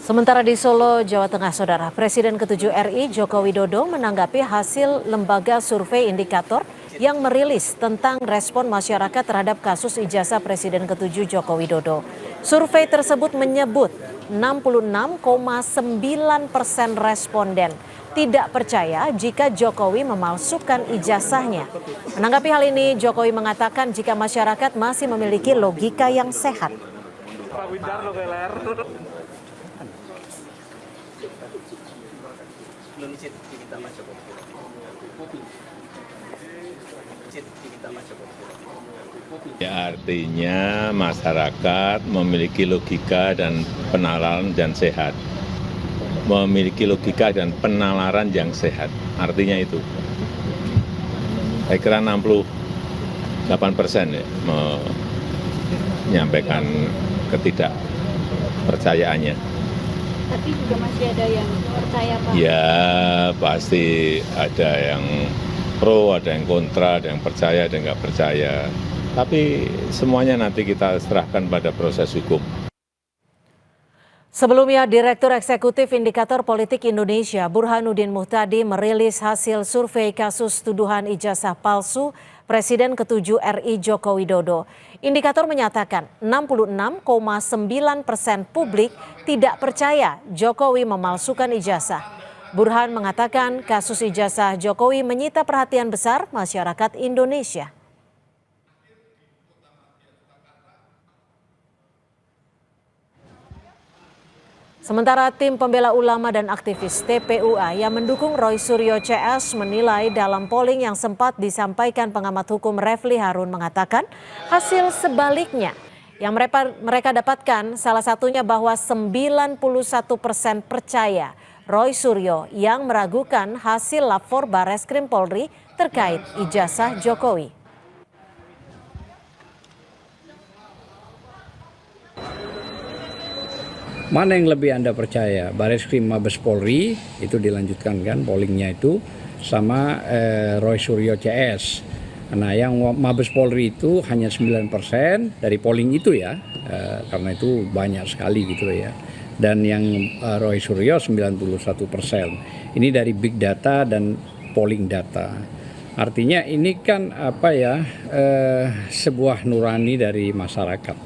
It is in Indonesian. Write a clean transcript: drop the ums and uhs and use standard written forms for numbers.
Sementara di Solo, Jawa Tengah, Saudara, Presiden ke-7 RI Joko Widodo menanggapi hasil lembaga survei indikator yang merilis tentang respon masyarakat terhadap kasus ijazah Presiden ke-7 Joko Widodo. Survei tersebut menyebut 66,9% responden tidak percaya jika Jokowi memalsukan ijazahnya. Menanggapi hal ini, Jokowi mengatakan jika masyarakat masih memiliki logika yang sehat. Ya, artinya masyarakat memiliki logika dan penalaran yang sehat. Memiliki logika dan penalaran yang sehat. Artinya itu. Saya kira 68% ya, menyampaikan ketidakpercayaannya. Tapi juga masih ada yang percaya, Pak? Ya, pasti ada yang pro, ada yang kontra, ada yang percaya, ada yang nggak percaya. Tapi semuanya nanti kita serahkan pada proses hukum. Sebelumnya, Direktur Eksekutif Indikator Politik Indonesia Burhanuddin Muhtadi merilis hasil survei kasus tuduhan ijazah palsu Presiden ke-7 RI Joko Widodo. Indikator menyatakan 66,9% publik tidak percaya Jokowi memalsukan ijazah. Burhan mengatakan kasus ijazah Jokowi menyita perhatian besar masyarakat Indonesia. Sementara tim pembela ulama dan aktivis TPUA yang mendukung Roy Suryo CS menilai dalam polling yang sempat disampaikan pengamat hukum Refli Harun mengatakan hasil sebaliknya. Yang mereka dapatkan salah satunya bahwa 91% percaya Roy Suryo yang meragukan hasil lapor Barreskrim Polri terkait ijazah Jokowi. Mana yang lebih Anda percaya? Barreskrim Mabes Polri, itu dilanjutkan kan pollingnya itu, sama Roy Suryo CS. Nah yang Mabes Polri itu hanya 9% dari polling itu ya, karena itu banyak sekali gitu ya. Dan yang Roy Suryo 91%. Ini dari big data dan polling data. Artinya ini kan sebuah nurani dari masyarakat.